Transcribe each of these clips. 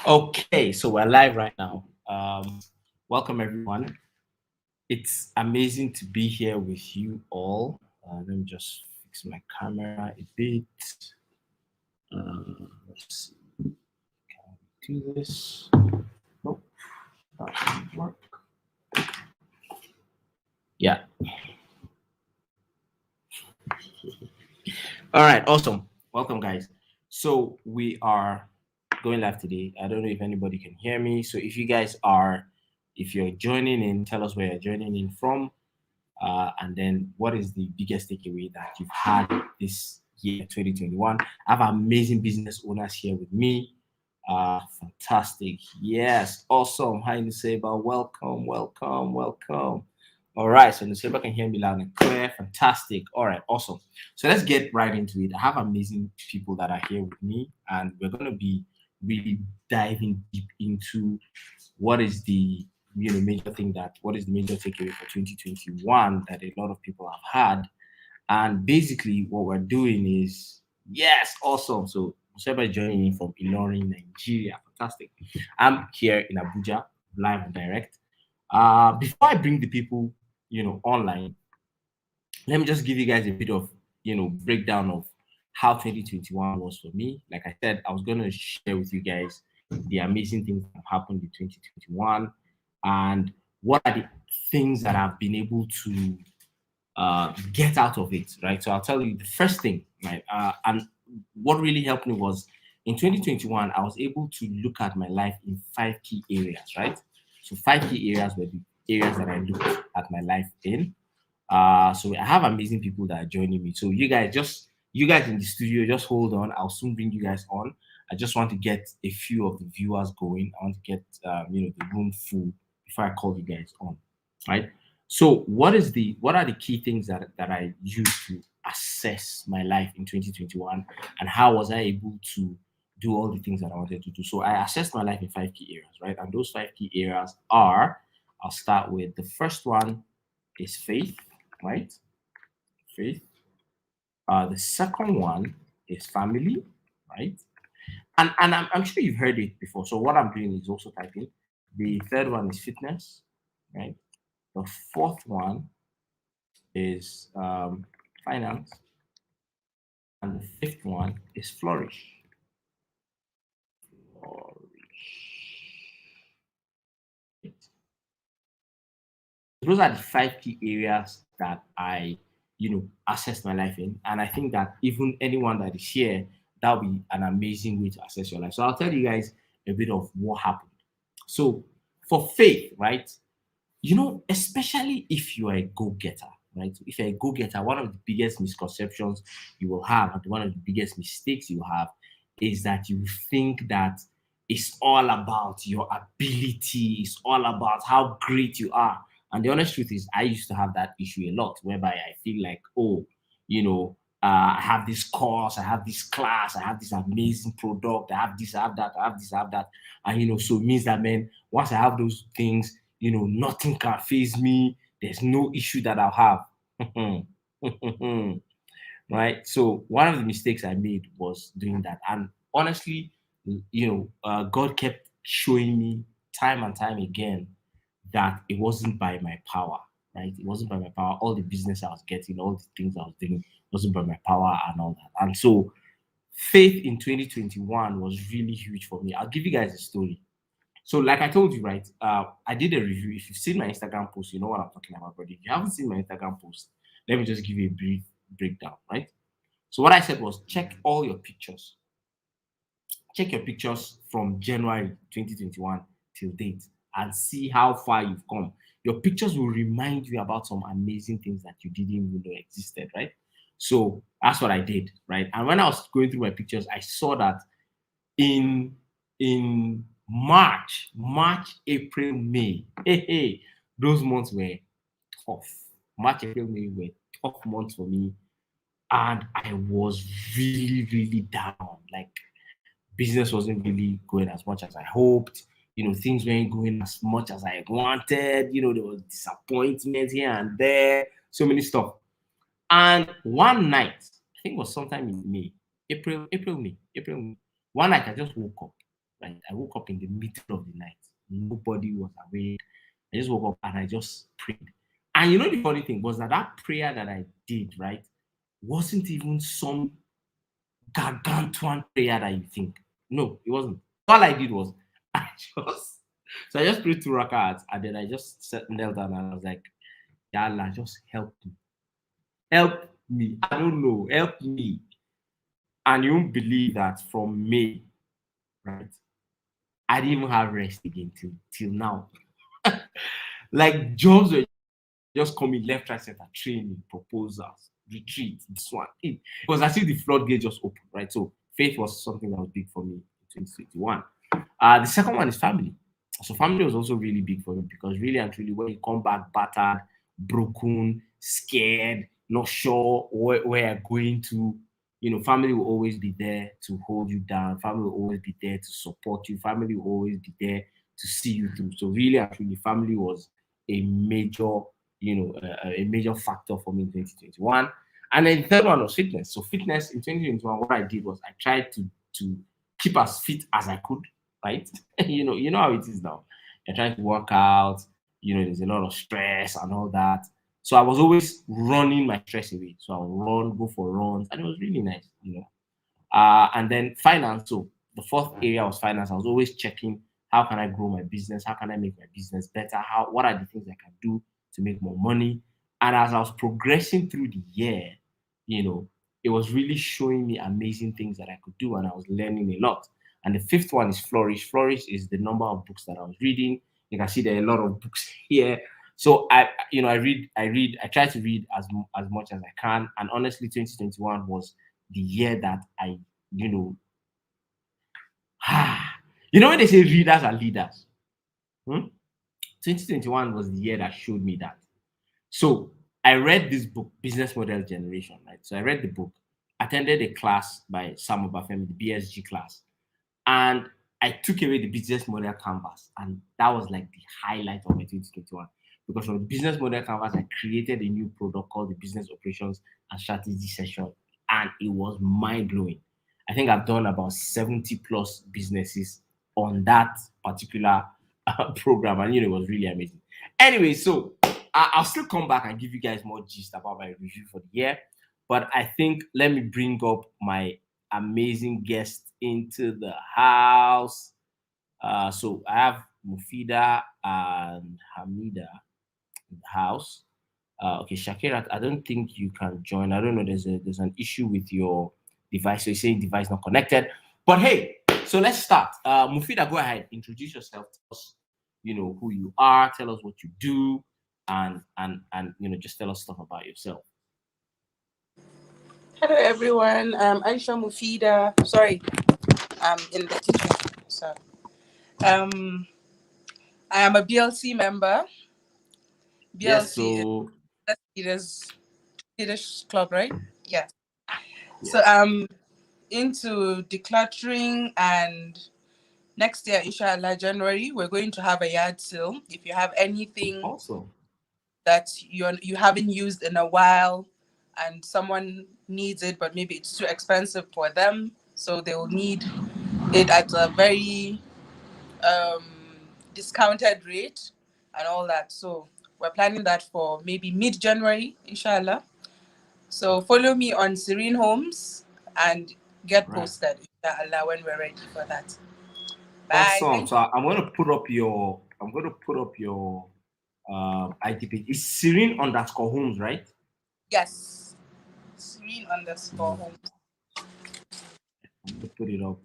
Okay, so we're live right now. Welcome everyone. It's amazing to be here with you all. Let me just fix my camera a bit. Let's see. Can we do this? Nope, that didn't work. Yeah. All right, awesome. Welcome, guys. So we are going live today. I don't know if anybody can hear me. So if you're joining in, tell us where you're joining in from. And then what is the biggest takeaway that you've had this year 2021? I have amazing business owners here with me. Fantastic. Yes, awesome. Hi, Nuseba. Welcome, welcome, welcome. All right, so Nuseba can hear me loud and clear. Fantastic. All right, awesome. So let's get right into it. I have amazing people that are here with me, and we're going to be really diving deep into what is the major thing that what is the major takeaway for 2021 that a lot of people have had. And basically what we're doing is, yes, awesome. So Museba is joining in from Ilorin, Nigeria. Fantastic. I'm here in Abuja, live and direct. Before I bring the people online, let me just give you guys a bit of breakdown of how 2021 was for me. Like I said, I was going to share with you guys the amazing things that have happened in 2021 and what are the things that I've been able to get out of it, right? So I'll tell you the first thing, right? And what really helped me was in 2021, I was able to look at my life in 5 key areas, right? So 5 key areas were the areas that I looked at my life in. So I have amazing people that are joining me. So you guys in the studio, just hold on. I'll soon bring you guys on. I just want to get a few of the viewers going. I want to get the room full before I call you guys on, right? So what are the key things that I used to assess my life in 2021, and how was I able to do all the things that I wanted to do? So I assessed my life in 5 key areas, right? And those 5 key areas are, I'll start with the first one is faith, right? Faith. The second one is family, right? And I'm sure you've heard it before. So what I'm doing is also typing. The third one is fitness, right? The fourth one is finance, and the fifth one is flourish. Those are the 5 key areas that I, assess my life in. And I think that even anyone that is here, that'll be an amazing way to assess your life. So I'll tell you guys a bit of what happened. So for faith, right? Especially if you are a go-getter, right? If you're a go-getter, one of the biggest misconceptions you will have, and one of the biggest mistakes you have, is that you think that it's all about your ability, it's all about how great you are. And the honest truth is, I used to have that issue a lot, whereby I feel like, oh, I have this course, I have this class, I have this amazing product, I have this, I have that, I have this, I have that. And, so it means that, man, once I have those things, nothing can phase me. There's no issue that I'll have. Right? So one of the mistakes I made was doing that. And honestly, God kept showing me time and time again that it wasn't by my power, right? It wasn't by my power. All the business I was getting, all the things I was doing wasn't by my power and all that. And so faith in 2021 was really huge for me. I'll give you guys a story. So, like I told you, right? I did a review. If you've seen my Instagram post, you know what I'm talking about. But if you haven't seen my Instagram post, let me just give you a brief breakdown, right? So, what I said was check all your pictures. Check your pictures from January 2021 till date and see how far you've come. Your pictures will remind you about some amazing things that you didn't even know existed, right? So that's what I did, right? And when I was going through my pictures, I saw that in March, April, May, those months were tough. March, April, May were tough months for me, and I was really, really down. Like business wasn't really going as much as I hoped. Things weren't going as much as I wanted. There was disappointment here and there, so many stuff. And one night, I think it was sometime in May, April, May. One night I just woke up right? I woke up in the middle of the night. Nobody was awake. I just woke up and I just prayed. And you know the funny thing was that prayer that I did, right, wasn't even some gargantuan prayer that you think. No, it wasn't. All I did was I just so I just prayed 2 rakats and then I just knelt down and I was like, Ya Allah, just help me. Help me. I don't know. Help me. And you won't believe that from May, right? I didn't even have rest again till now. Like jobs were just coming left, right, center, training, proposals, retreat, this one. It was as if the floodgate just opened, right? So faith was something that was big for me in 2021. The second one is family. So family was also really big for me because really and truly, when you come back battered, broken, scared, not sure where you're going to, family will always be there to hold you down. Family will always be there to support you. Family will always be there to see you through. So really and truly, family was a major, a major factor for me in 2021. And then the third one was fitness. So fitness in 2021, what I did was I tried to keep as fit as I could, right? You know how it is now. You're trying to work out, there's a lot of stress and all that. So I was always running my stress away. So I'll run, go for runs, and it was really nice. And then finance. So the fourth area was finance. I was always checking how can I grow my business? How can I make my business better? What are the things I can do to make more money? And as I was progressing through the year, it was really showing me amazing things that I could do, and I was learning a lot. And the fifth one is flourish. Flourish is the number of books that I was reading. You can see there are a lot of books here. So I try to read as much as I can. And honestly, 2021 was the year that I, you know, when they say readers are leaders, 2021 was the year that showed me that. So I read this book, Business Model Generation, right? So I read the book, attended a class by Sam Obafemi, the BSG class, and I took away the business model canvas, and that was like the highlight of my 2021. Because from the business model canvas, I created a new product called the Business Operations and Strategy Session, and it was mind blowing. I think I've done about 70 plus businesses on that particular program, and it was really amazing. Anyway, so I'll still come back and give you guys more gist about my review for the year, but I think let me bring up my amazing guest into the house. So I have Mufida and Hamida in the house. Okay, Shakira, I don't think you can join. I don't know. There's an issue with your device. So you're saying device not connected. But hey, so let's start. Mufida, go ahead. Introduce yourself. Tell us, who you are. Tell us what you do, and just tell us stuff about yourself. Hello everyone, Aisha Mufida. Sorry, I'm in the kitchen. So, I am a BLC member. BLC is Leaders Club, right? Yeah. So I'm into decluttering, and next year, inshallah, January, we're going to have a yard sale. If you have anything that you haven't used in a while, and someone needs it, but maybe it's too expensive for them, so they will need it at a very discounted rate and all that. So we're planning that for maybe mid-January, inshallah. So follow me on Serene Homes and get posted, inshallah, when we're ready for that. Bye. Awesome. So I'm going to put up your IG page. It's Serene_Homes, right? Yes. Serene_Homes. I'm going to put it up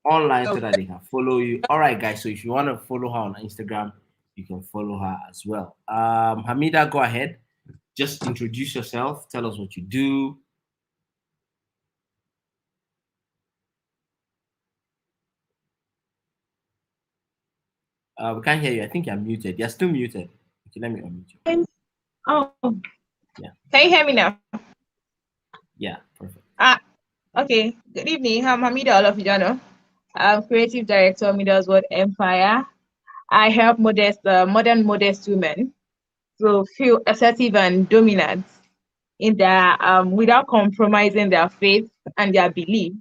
online so that they can follow you. All right, guys. So if you want to follow her on Instagram, you can follow her as well. Hamida, go ahead. Just introduce yourself. Tell us what you do. We can't hear you. I think you're muted. You're still muted. Okay, let me unmute you. Oh, yeah. Can you hear me now? Yeah, perfect. Okay. Good evening. I'm Hamida Olafijano. I'm creative director of Midas World Empire. I help modern modest women to feel assertive and dominant in their without compromising their faith and their belief,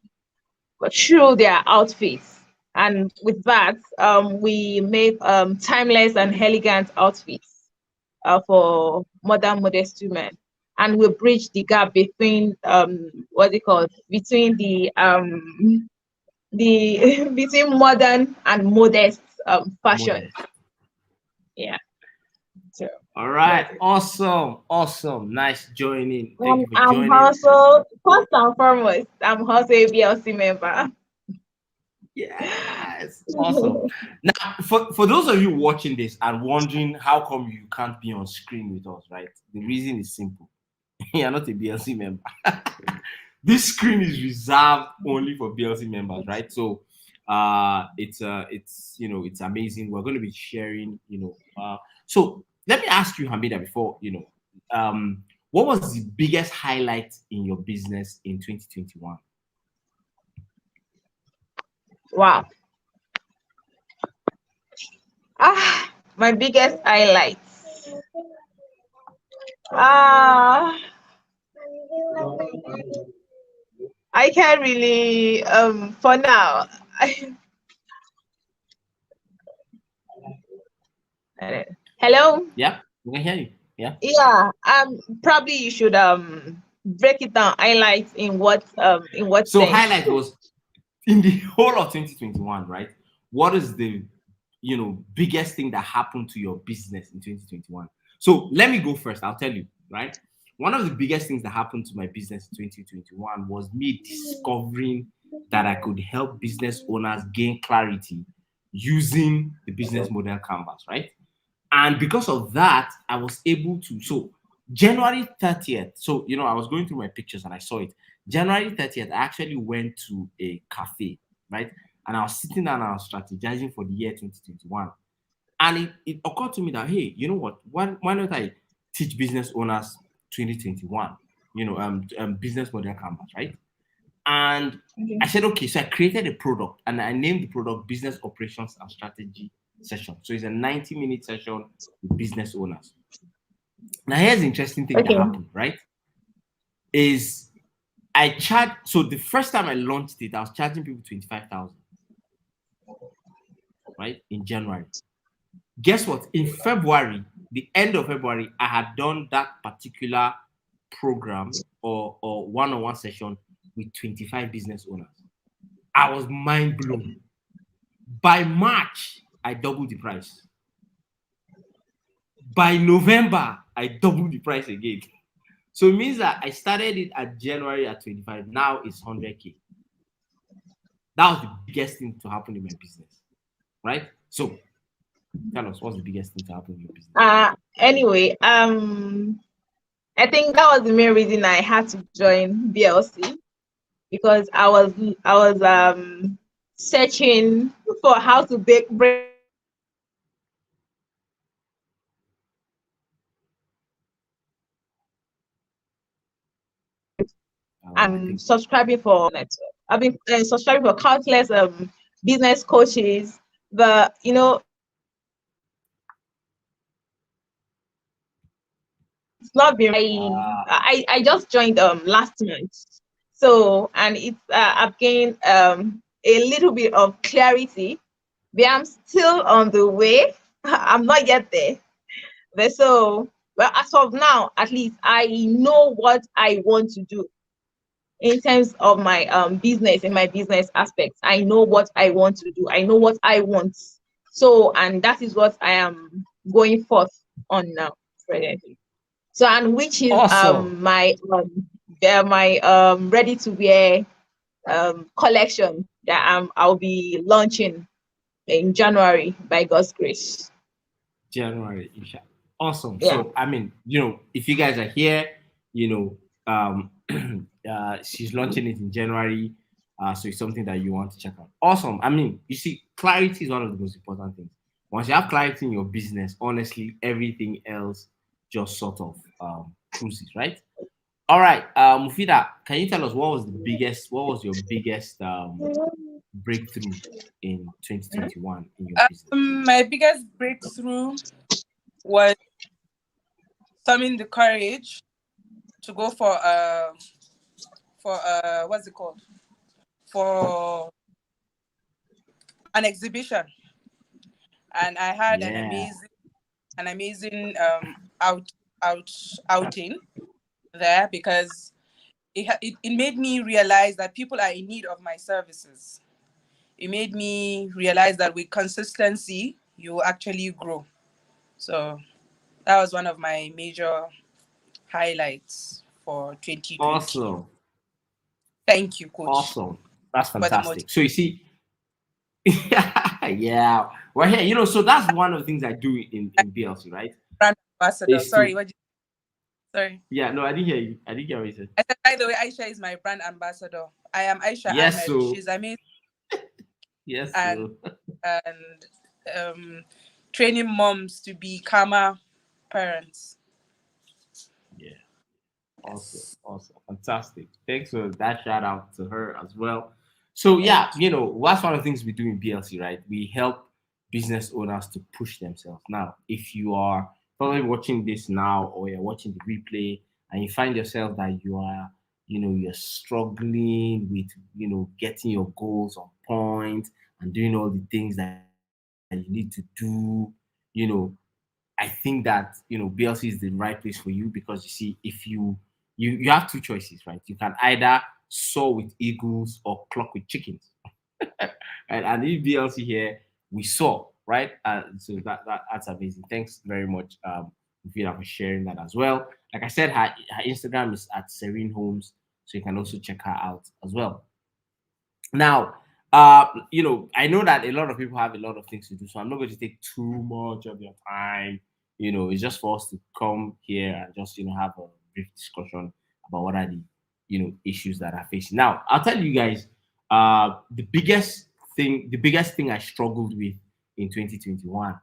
but through their outfits And with that, we make timeless and elegant outfits for modern modest women. And we bridge the gap between between the between modern and modest fashion. Modest. Yeah. So All right. Awesome. Awesome. Nice joining. Thank you for I'm joining. also, first and foremost, I'm also a BLC member. Yes. Awesome. Now, for those of you watching this and wondering how come you can't be on screen with us, right? The reason is simple. You're not a BLC member. This screen is reserved only for BLC members, right? So it's it's amazing. We're going to be sharing, so let me ask you, Hamida, before, what was the biggest highlight in your business in 2021? Wow. My biggest highlights. I can't really for now. Hello? Yeah, we can hear you. Yeah. Yeah. Probably you should break it down, highlights in what So sense. highlight was in the whole of 2021, right? What is the biggest thing that happened to your business in 2021? So let me go first. I'll tell you, right? One of the biggest things that happened to my business in 2021 was me discovering that I could help business owners gain clarity using the business model canvas, right? And because of that, I was able to. So January 30th, so I was going through my pictures and I saw it. January 30th, I actually went to a cafe, right? And I was sitting down and I was strategizing for the year 2021. And it occurred to me that, hey, you know what? Why not I teach business owners 2021, business model canvas, right? And I said, okay, so I created a product and I named the product Business Operations and Strategy Session. So it's a 90-minute session with business owners. Now, here's the interesting thing that happened, right? Is I charged, so the first time I launched it, I was charging people 25,000, right? In January. Guess what? In February, the end of February, I had done that particular program or one-on-one session with 25 business owners. I was mind blown. By March, I doubled the price. By November, I doubled the price again. So it means that I started it at January at 25. Now it's 100K. That was the biggest thing to happen in my business, right? So tell us, what's the biggest thing to happen in your business? Anyway, I think that was the main reason I had to join BLC, because I was searching for how to break and subscribing for network. I've been subscribing for countless business coaches, but it's not been. I just joined last month, so and it's I've gained a little bit of clarity, but I'm still on the way. I'm not yet there, but well, as of now, at least I know what I want to do in terms of my business, in my business aspects. I know what I want to do. I know what I want. So, and that is what I am going forth on now, presently. So, and which is awesome. my ready to wear collection that I'll be launching in January by God's grace. January. Awesome. Yeah. So I mean, if you guys are here, she's launching it in January. So it's something that you want to check out. Awesome. I mean, you see, clarity is one of the most important things. Once you have clarity in your business, honestly, everything else just sort of cruises, right? All right, Mufida, can you tell us what was your biggest breakthrough in 2021 in your business? My biggest breakthrough was summoning the courage to go for what's it called? For an exhibition, and I had an Yeah. amazing outing there, because it made me realize that people are in need of my services. It made me realize that with consistency, you will actually grow. So that was one of my major highlights for 2020. Awesome. Thank you, Coach, Awesome. That's for the fantastic. So you see, yeah, we're here. So that's one of the things I do in BLC, right? brand ambassador. Is Sorry, to what? Sorry. Yeah, no, I didn't hear you. I didn't get what you said. I said, by the way, Aisha is my brand ambassador. I am Aisha Yes, Ahmed. so She's amazing, yes, and so and training moms to be calmer parents. yeah. Awesome, Yes. awesome, fantastic. Thanks for that shout out to her as well. So yeah, that's one of the things we do in BLC, right? We help business owners to push themselves. Now, if you are probably watching this now or you're watching the replay and you find yourself that you're struggling with, getting your goals on point and doing all the things that you need to do, I think that BLC is the right place for you, because you see, if you have two choices, right? You can either soar with eagles or clock with chickens. And in BLC here, we soar, right? So that's amazing. Thanks very much, Vida, for sharing that as well. Like I said, her Instagram is at Serene Homes, so you can also check her out as well. Now, I know that a lot of people have a lot of things to do, so I'm not going to take too much of your time. It's just for us to come here and just, have a brief discussion about what are the, issues that are facing. Now, I'll tell you guys, the biggest thing I struggled with in 2021.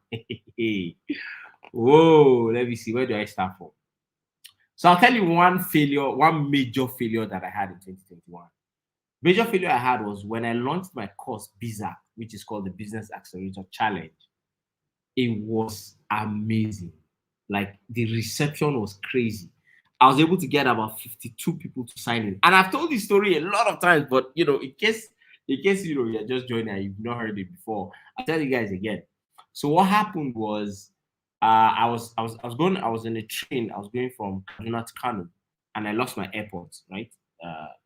Whoa, let me see. Where do I start from? So I'll tell you one major failure that I had in 2021. Major failure I had was when I launched my course, BIZAC, which is called the Business Accelerator Challenge. It was amazing. Like, the reception was crazy. I was able to get about 52 people to sign in. And I've told this story a lot of times, but in case you're just joining and you've not heard it before, I'll tell you guys again. So what happened was, I was in a train. I was going from Kaduna to Kano, and I lost my AirPods, right?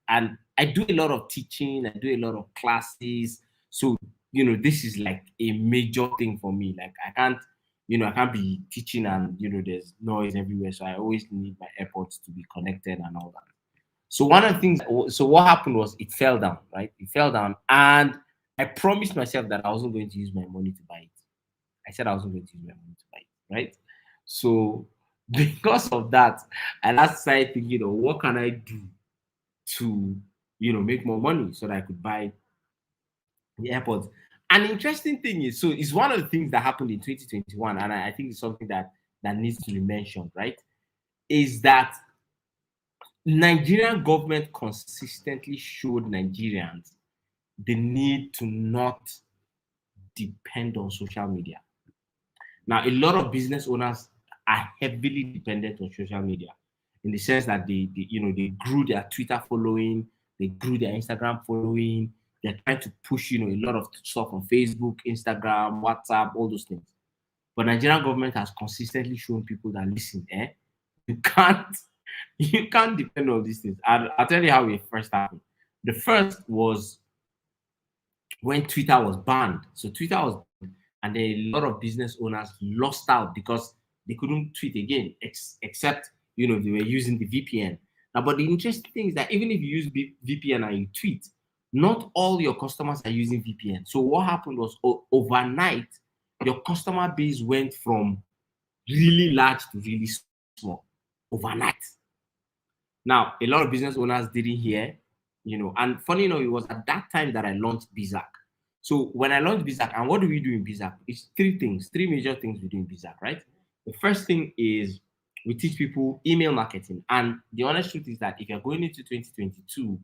And I do a lot of teaching, I do a lot of classes. So, this is like a major thing for me. Like, I can't be teaching and, there's noise everywhere. So I always need my AirPods to be connected and all that. So one of the things, so what happened was it fell down, right? It fell down. And I promised myself that I wasn't going to use my money to buy it. I said I wasn't going to use my money to buy it, right? So because of that, I last started thinking, what can I do to make more money so that I could buy the AirPods. An interesting thing is, so it's one of the things that happened in 2021, and I think it's something that needs to be mentioned, right? Is that Nigerian government consistently showed Nigerians the need to not depend on social media. Now, a lot of business owners are heavily dependent on social media, in the sense that they grew their Twitter following, they grew their Instagram following, they're trying to push, a lot of stuff on Facebook, Instagram, WhatsApp, all those things. But Nigerian government has consistently shown people that, listen, you can't you can't depend on these things. I'll tell you how it first happened. The first was when Twitter was banned. So Twitter was banned, and then a lot of business owners lost out because they couldn't tweet again, except they were using the VPN. Now, but the interesting thing is that even if you use VPN and you tweet, not all your customers are using VPN. So what happened was, overnight, your customer base went from really large to really small overnight. Now, a lot of business owners didn't hear, and funny enough, it was at that time that I launched BIZAC. So when I launched BIZAC, and what do we do in BIZAC? It's three major things we do in BIZAC, right? The first thing is we teach people email marketing. And the honest truth is that if you're going into 2022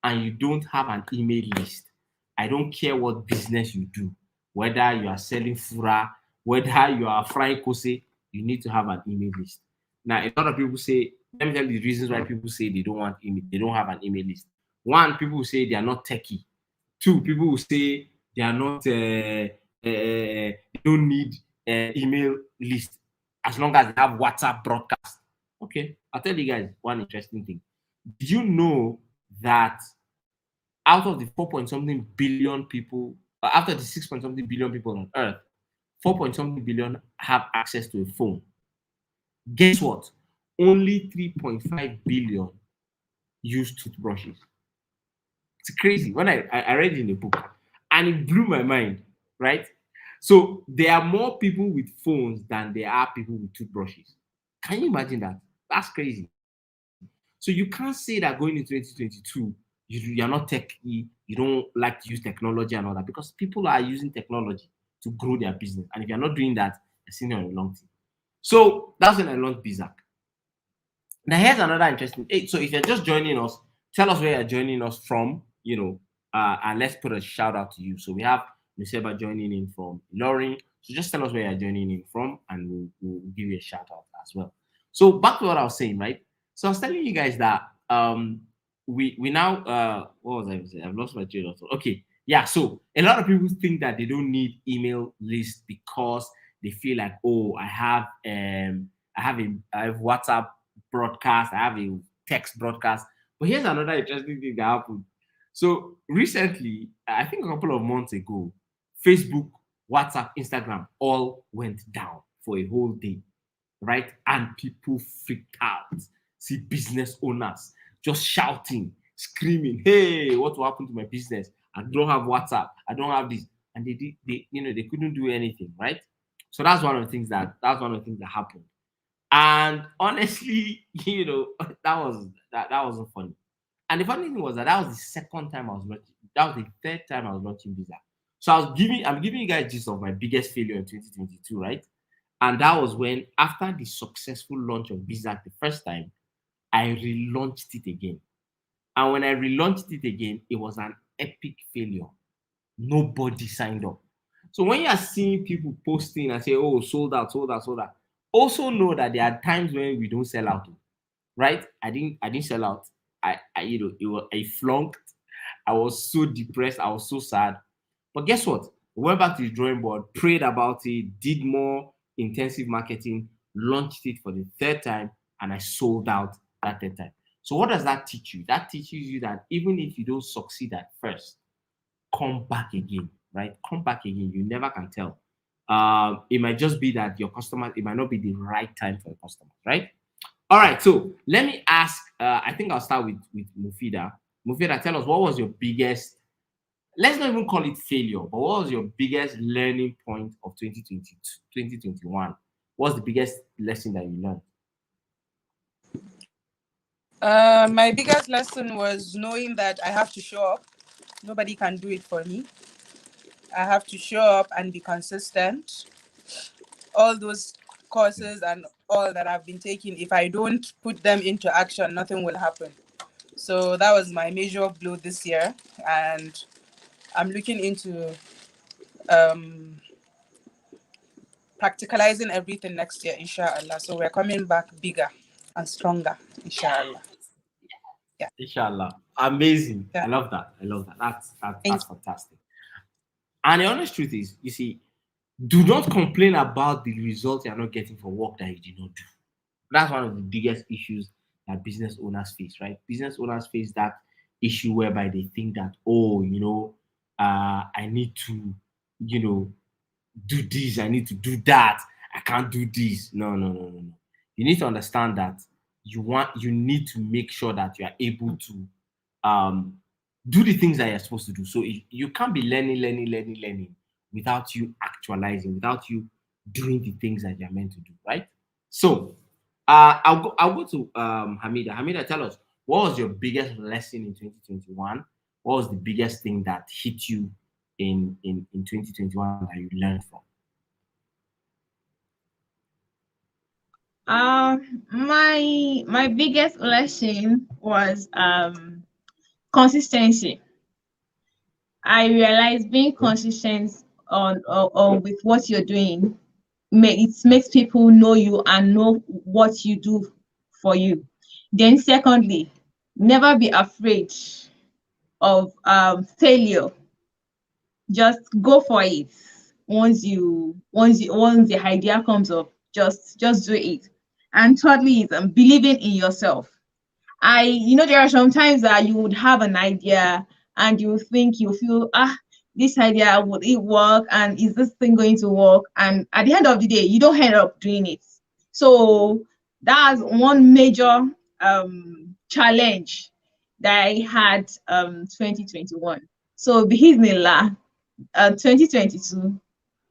and you don't have an email list, I don't care what business you do, whether you are selling fura, whether you are frying kose, you need to have an email list. Now, a lot of people say, let me tell you the reasons why people say they don't want email, they don't have an email list. One, people will say they are not techie. Two, people will say They are not. They don't need email list as long as they have WhatsApp broadcast. Okay, I'll tell you guys one interesting thing. Did you know that out of the 4 point something billion people, after the 6 point something billion people on Earth, 4 point something billion have access to a phone? Guess what? Only 3.5 billion use toothbrushes. It's crazy. When I read it in the book, and it blew my mind, right? So there are more people with phones than there are people with toothbrushes. Can you imagine that? That's crazy. So you can't say that going into 2022, you're not techy, you don't like to use technology and all that, because people are using technology to grow their business. And if you're not doing that, you're sitting on a long team. So that's when I launched Bizak. Now here's another interesting. So if you're just joining us, tell us where you're joining us from. And let's put a shout out to you. So we have Nuseba joining in from Loring. So just tell us where you're joining in from, and we'll give you a shout out as well. So back to what I was saying, right? So I was telling you guys that we now what was I saying? I've lost my train of thought. Okay, yeah. So a lot of people think that they don't need email list because they feel like, oh, I have WhatsApp broadcast, I have a text broadcast. But here's another interesting thing that happened. So recently, I think a couple of months ago, Facebook, WhatsApp, Instagram all went down for a whole day, right? And people freaked out. See business owners just shouting, screaming, "Hey, what will happen to my business? I don't have WhatsApp. I don't have this." And they couldn't do anything, right? So that's one of the things that happened. And honestly, that wasn't funny. And the funny thing was that was the second time I was launching. That was the third time I was launching Visa. So I'm giving you guys gist of my biggest failure in 2022, right? And that was when, after the successful launch of Visa the first time, I relaunched it again. And when I relaunched it again, it was an epic failure. Nobody signed up. So when you are seeing people posting and say, "Oh, sold out, sold out, sold out," also know that there are times when we don't sell out, right? I didn't sell out. I flunked. I was so depressed. I was so sad. But guess what? We went back to the drawing board, prayed about it, did more intensive marketing, launched it for the third time, and I sold out that third time. So what does that teach you? That teaches you that even if you don't succeed at first, come back again, right? Come back again. You never can tell. It might just be that your customer, it might not be the right time for your customer, right? All right, so let me ask. I think I'll start with Mufida. Mufida, tell us, what was your biggest, let's not even call it failure, but what was your biggest learning point of 2020, 2021? What's the biggest lesson that you learned? My biggest lesson was knowing that I have to show up. Nobody can do it for me. I have to show up and be consistent. All those courses and all that I've been taking, if I don't put them into action, nothing will happen. So that was my major blow this year, and I'm looking into practicalizing everything next year, inshallah. So we're coming back bigger and stronger, inshallah. Yeah. Inshallah. Amazing. Yeah. I love that. That's fantastic. And the honest truth is, you see, do not complain about the results you're not getting for work that you did not do. That's one of the biggest issues that business owners face, right? Business owners face that issue whereby they think that, oh, I need to, do this, I need to do that, I can't do this. No. You need to understand that you need to make sure that you are able to do the things that you're supposed to do. So you can't be learning without you actualizing, without you doing the things that you're meant to do, right? So I'll go to Hamida. Hamida, tell us, what was your biggest lesson in 2021? What was the biggest thing that hit you in 2021 that you learned from? My biggest lesson was consistency. I realized being consistent on with what you're doing, it makes people know you and know what you do for you. Then secondly, never be afraid of failure. just go for it. Once the idea comes up, just do it. And thirdly is believing in yourself. There are some times that you would have an idea and you think you feel, this idea, would it work? And is this thing going to work? And at the end of the day, you don't end up doing it. So that's one major challenge that I had 2021. So Bismillah, 2022,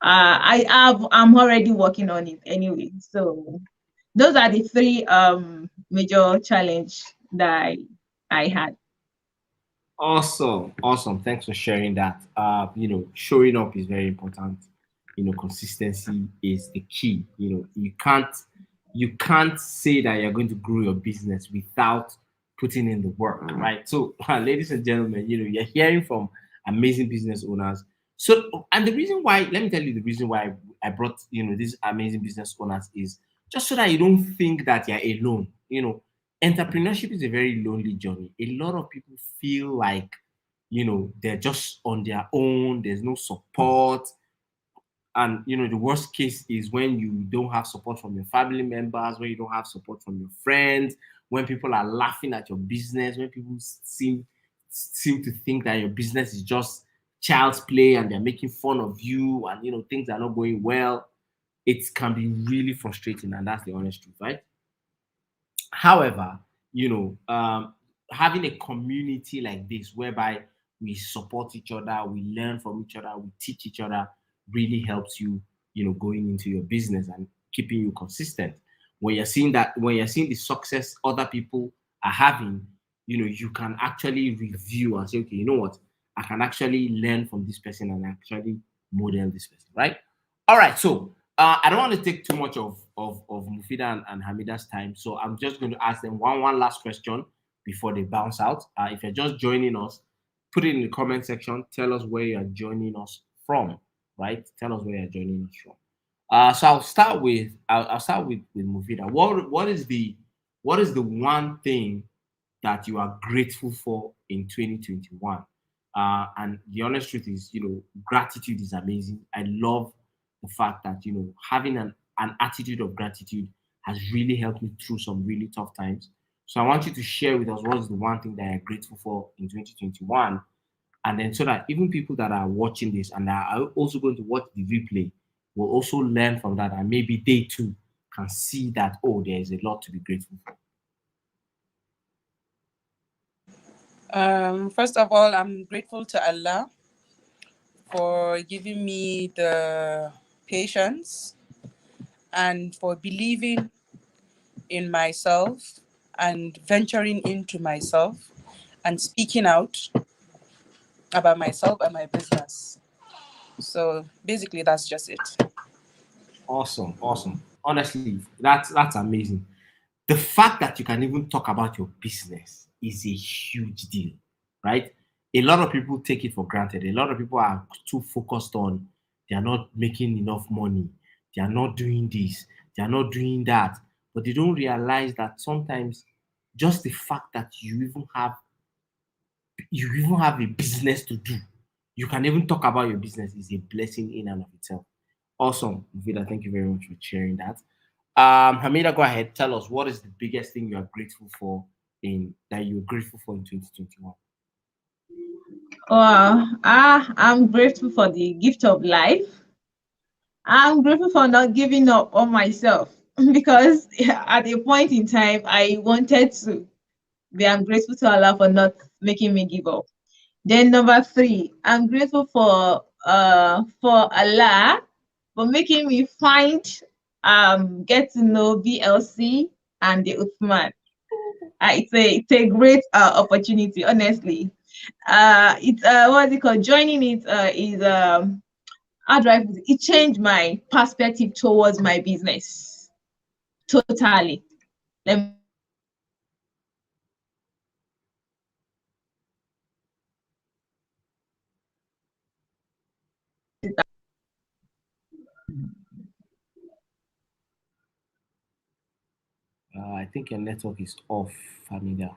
I'm already working on it anyway. So those are the three major challenge that I had. Awesome, awesome. Thanks for sharing that. Showing up is very important. Consistency is the key. You can't say that you're going to grow your business without putting in the work, right? So, ladies and gentlemen, you're hearing from amazing business owners. So, and the reason why, let me tell you the reason why I brought these amazing business owners is just so that you don't think that you're alone. Entrepreneurship is a very lonely journey. A lot of people feel like they're just on their own. There's no support, and the worst case is when you don't have support from your family members, when you don't have support from your friends, when people are laughing at your business, when people seem to think that your business is just child's play and they're making fun of you, and things are not going well. It can be really frustrating, and that's the honest truth, right? However, having a community like this whereby we support each other, we learn from each other, we teach each other, really helps you, going into your business and keeping you consistent. When you're seeing the success other people are having, you can actually review and say, okay, you know what, I can actually learn from this person and actually model this person, right? All right, so I don't want to take too much of Mufida and Hamida's time, so I'm just going to ask them one last question before they bounce out. If you're just joining us, put it in the comment section. Tell us where you're joining us from, right? Tell us where you're joining us from. So I'll start with Mufida. What is the one thing that you are grateful for in 2021? And the honest truth is, gratitude is amazing. I love the fact that having an attitude of gratitude has really helped me through some really tough times. So I want you to share with us what is the one thing that you're grateful for in 2021, and then so that even people that are watching this and are also going to watch the replay will also learn from that, and maybe they too can see that, oh, there is a lot to be grateful for. First of all, I'm grateful to Allah for giving me the patience and for believing in myself and venturing into myself and speaking out about myself and my business. So basically, that's just it. Awesome, awesome. Honestly, that's amazing. The fact that you can even talk about your business is a huge deal, right? A lot of people take it for granted. A lot of people are too focused on they are not making enough money, they are not doing this, they are not doing that, but they don't realize that sometimes just the fact that you even have a business to do, you can even talk about your business is a blessing in and of itself. Awesome, Vida. Thank you very much for sharing that. Hamida, go ahead. Tell us what is the biggest thing you are grateful for in 2021. I'm grateful for the gift of life. I'm grateful for not giving up on myself because at a point in time I wanted to. I'm grateful to Allah for not making me give up. Then number three, I'm grateful for Allah for making me get to know BLC and the Uthman. It's a great opportunity, honestly. It's What's it called? Joining it is how do I put it? It changed my perspective towards my business totally. Let me I think your network is off, Hamida.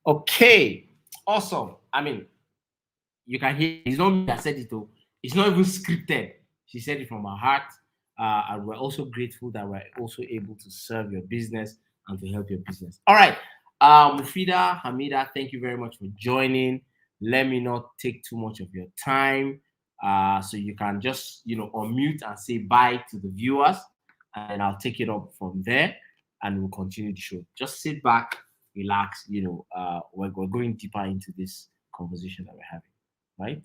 Okay, awesome. I mean, you can hear it's not me that said it though. It's not even scripted. She said it from her heart. And we're also grateful that we're also able to serve your business and to help your business. All right. Mufida, Hamida, thank you very much for joining. Let me not take too much of your time. So you can just, unmute and say bye to the viewers, and then I'll take it up from there and we'll continue the show. Just sit back, relax. We're going deeper into this conversation that we're having, right?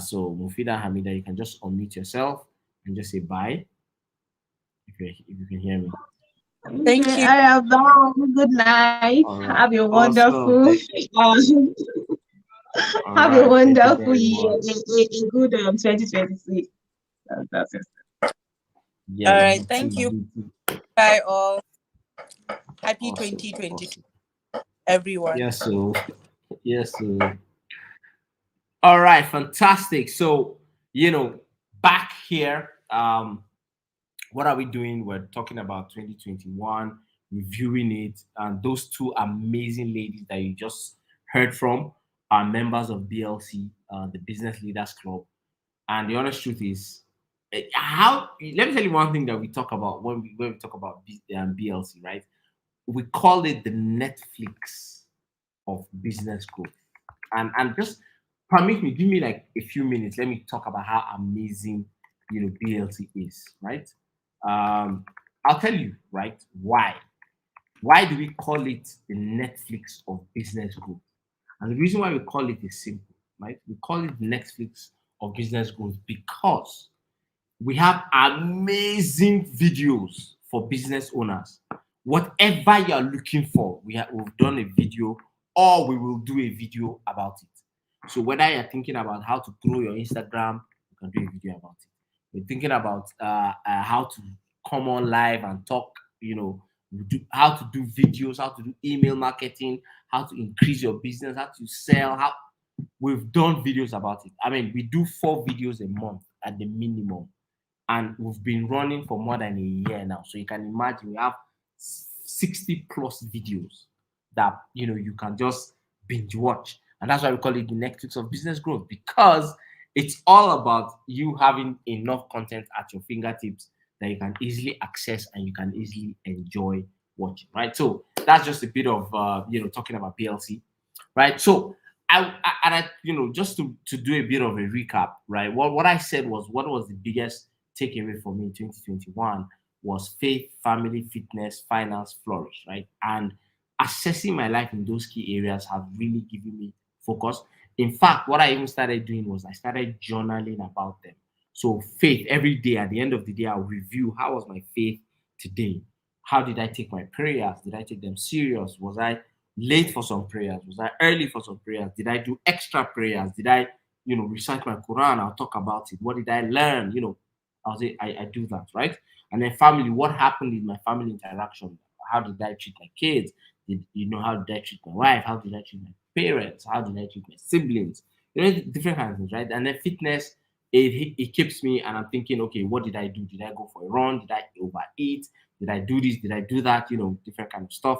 So Mufida, Hamida, you can just unmute yourself and just say bye if you can hear me. Thank you. I am done. Good night. All right. Have a Awesome. wonderful, All have a right. Thank you wonderful very year, much. a good 2026. That's it. Yeah, All right. you too. Thank you. You too. Bye, all. Happy Awesome. 2022, Awesome. everyone. Yes, so yes, so all right, fantastic. So, back here, what are we doing? We're talking about 2021, reviewing it, and those two amazing ladies that you just heard from are members of BLC, the Business Leaders Club. And the honest truth is, how let me tell you one thing that we talk about when we talk about BLC, right? We call it the Netflix of business growth. And just permit me, give me like a few minutes. Let me talk about how amazing BLC is, right? I'll tell you, right, why. Why do we call it the Netflix of business growth? And the reason why we call it is simple, right? We call it Netflix of business growth because we have amazing videos for business owners. Whatever you're looking for, we've done a video or we will do a video about it. So whether you're thinking about how to grow your Instagram, you can do a video about it. You're thinking about how to come on live and talk, how to do videos, how to do email marketing, how to increase your business, how to sell, how we've done videos about it. I mean, we do 4 videos a month at the minimum, and we've been running for more than a year now. So you can imagine we have 60 plus videos that you can just binge watch, and that's why we call it the Netflix of business growth, because it's all about you having enough content at your fingertips that you can easily access and you can easily enjoy watching, right? So that's just a bit of talking about PLC, right? So just to do a bit of a recap, right? What I said was, what was the biggest takeaway for me in 2021 was faith, family, fitness, finance, flourish, right? And assessing my life in those key areas have really given me focus. In fact, what I even started doing was I started journaling about them. So faith, every day at the end of the day, I'll review how was my faith today. How did I take my prayers? Did I take them serious? Was I late for some prayers? Was I early for some prayers? Did I do extra prayers? Did I, recite my Quran? I'll talk about it. What did I learn? I'll say I do that, right? And then family, what happened in my family interaction? How did I treat my kids? How did I treat my wife? How did I treat my parents? How did I treat my siblings? Different kinds of things, right? And then fitness, it keeps me, and I'm thinking, okay, what did I do? Did I go for a run? Did I overeat? Did I do this? Did I do that? Different kind of stuff.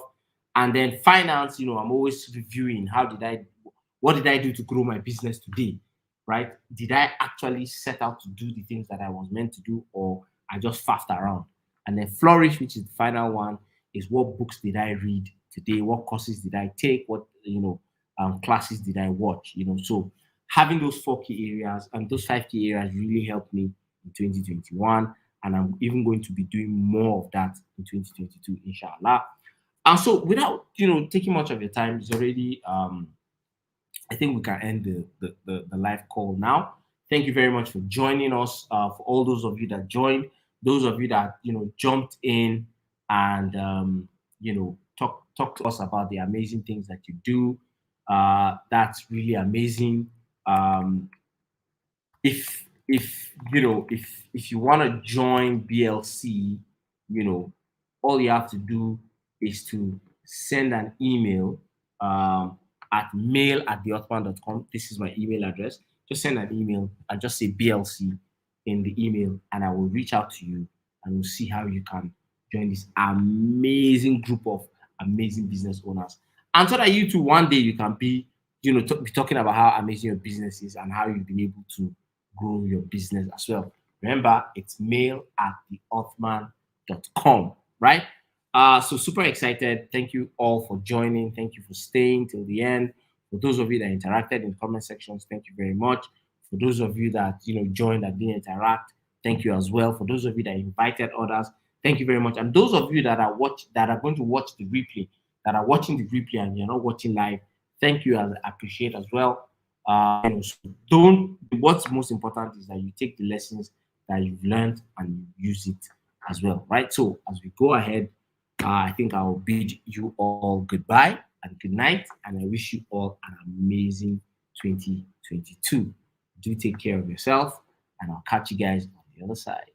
And then finance, I'm always reviewing what did I do to grow my business today, right? Did I actually set out to do the things that I was meant to do, or I just faffed around? And then flourish, which is the final one, is what books did I read today? What courses did I take? What classes did I watch? So having those 4 key areas and those 5 key areas really helped me in 2021, and I'm even going to be doing more of that in 2022, inshallah. And so, without taking much of your time, it's already I think we can end the live call now. Thank you very much for joining us. For all those of you that joined, those of you that jumped in and talk to us about the amazing things that you do. That's really amazing. If you want to join BLC, all you have to do is to send an email at mail@theotman.com. This is my email address. Just send an email and just say BLC in the email, and I will reach out to you and we'll see how you can join this amazing group of amazing business owners. And so that you too, one day you can be, be talking about how amazing your business is and how you've been able to grow your business as well. Remember, it's mail@theothman.com, right? So super excited. Thank you all for joining. Thank you for staying till the end. For those of you that interacted in the comment sections, thank you very much. For those of you that joined that didn't interact, thank you as well. For those of you that invited others, thank you very much. And those of you that are going to watch the replay, that are watching the replay and you're not watching live, thank you. I appreciate as well. So what's most important is that you take the lessons that you've learned and you use it as well, right? So as we go ahead, I think I'll bid you all goodbye and good night, and I wish you all an amazing 2022. Do take care of yourself, and I'll catch you guys on the other side.